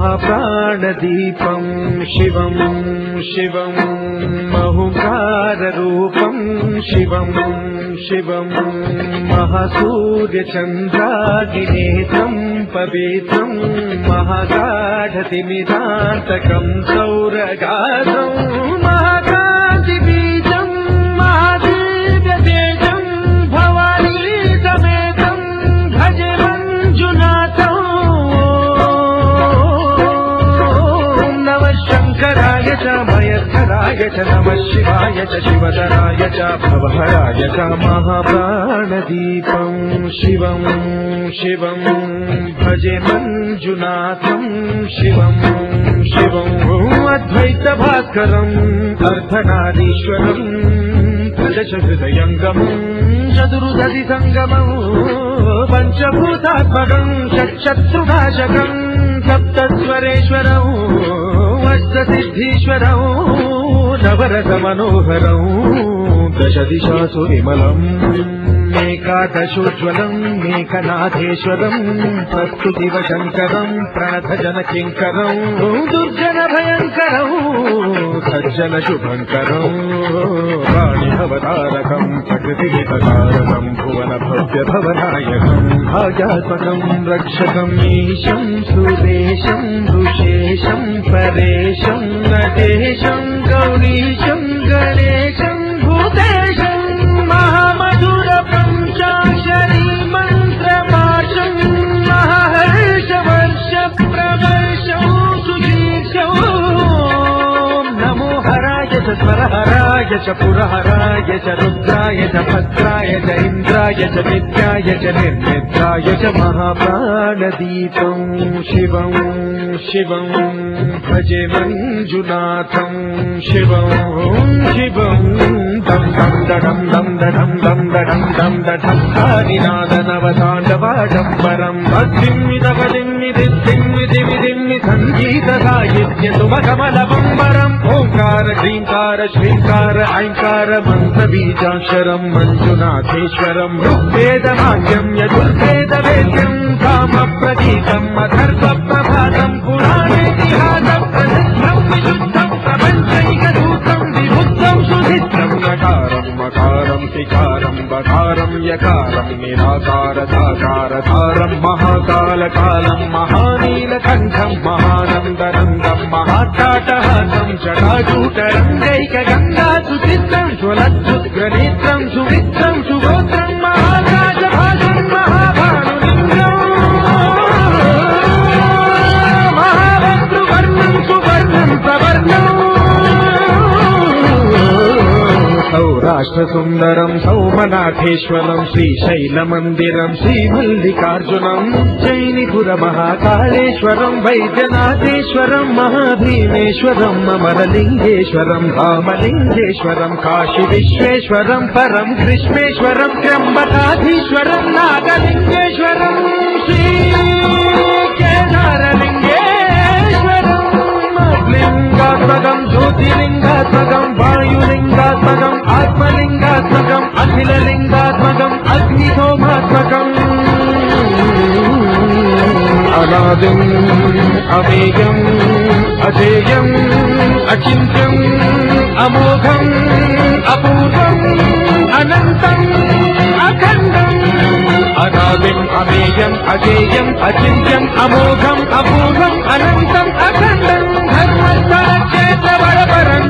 महाप्राणदीपं शिवं शिवं महुकाररूपं शिवं शिवं महासूर्यचन्द्रादिनेत्रं पवित्रं महागाढतिमिरान्तकं सौरगात्रं महाकान्तिबीजं महादिव्यतेजं भवानी समेतं भजे मञ्जुनाथं नमः शङ्कराय च मयस्कराय च नमः शिवाय च शिवधराय च भवहराय च महाप्राणदीपं शिवं शिवं भजे मञ्जुनाथं शिवं शिवं अद्वैतभास्करम् अर्धनारीश्वरम् त्रिदशहृदयङ्गमम् चतुर्दधिसङ्गमम् पञ्चभूतात्मकम् षट्शत्रुनाशकम् सप्तस्वरेश्वरम् अष्टसिद्धीश्वरम् नवरसमनोहरम् दशदिशासु विमलम् मेकादशोज्ज्वलम् मेकनाथेश्वरम् प्रस्तुतिवशङ्करम् प्रणतजनकिङ्करम् दुर्जनभयङ्करम् सज्जनशुभङ्करम् प्राणिभवतारकम् प्रकृतिहितकारकम् भुवनभव्यभवनायकम् भाग्यात्मकम् रक्षकम् ईशम् सुरेशम् ऋषेशम् परेशम् नटेशम् गौरीशम् गणेशम् भूतेशम् महामधुर पञ्चाक्षरी मन्त्रपाशम् महर्षवर्ष प्रवर्षौ सुदीर्षौ नमो हराय च स्वरहराय च पुरहराय च रुद्राय च भद्राय च इन्द्राय च नित्याय च निर्निद्राय च महाप्राणदीपं शिवं शिवं भजे मञ्जुनाथं शिवं शिवं दं दं दडं दं दडं दं दडं दं दडं कानिनादनवताण्डवाडम्बरम् अद्दिम्मिदपदिम्मिदिद्दिम्मिदिमिदिम्मि सङ्गीतसाहित्यसुमकमलबम्बरम् ओङ्कार ह्रीङ्कार श्रीङ्कार ऐङ्कार मन्त्रबीजाक्षरम् मञ्जुनाथेश्वरम् ऋग्वेदमाद्यम् यजुर्वेदवेद्यम् कामप्रतीकम् अथर्वप्रभातम् पुराणेतिहासम् प्रसिद्धम् विशुद्धम् प्रपञ्चैकसूत्रम् विबुद्धम् सुधित्रम् नकारम् मकारम् सिकारम् बकारम् यकारम् निराकारदाकारधारम् महाकालकालम् महानीलकण्ठम् महानन्दनन्दम् महाट्टाटहासम् जटाजूटरङ्गैकगङ्गा सुचित्रम् ज्वलत्सुग्रनेत्रम् सुमित्रम् सुगोत्रम् महाकाशभाषम् महाभानुलिङ्गम् महाभद्रुवर्णम् सुवर्णम् प्रवर्णम् सौराष्ट्रसुन्दरम् सौमनाथेश्वरम् श्रीशैलमन्दिरम् श्रीमल्लिकार्जुनम् उज्जयिनिपुरमहाकालेश्वरम् वैद्यनाथेश्वरम् महाभीमेश्वरम् अमरलिङ्गेश्वरम् रामलिङ्गेश्वरम् काशीविश्वेश्वरम् परम् कृष्णेश्वरम् त्र्यम्बकाधीश्वरम् नागलिङ्गेश्वरम् श्रीकेदारलिङ्गेश्वरम् लिङ्गात्मकम् ज्योतिलिङ्गात्मकम् वायुलिङ्गात्मकम् आत्मलिङ्गात्मकम् अखिललिङ्गात्मकम् अग्निहोमात्मकम् अनादिम् अमेयम् अजेयम् अचिन्त्यम् अमोघम् अपूर्वम् अनन्तम् अखण्डम् अनादिम् अमेयम् अजेयम् अचिन्त्यम् अमोघम् अपूर्वम् अनन्तम् अखण्डम् धर्मस्थलक्षेत्रवरपरम्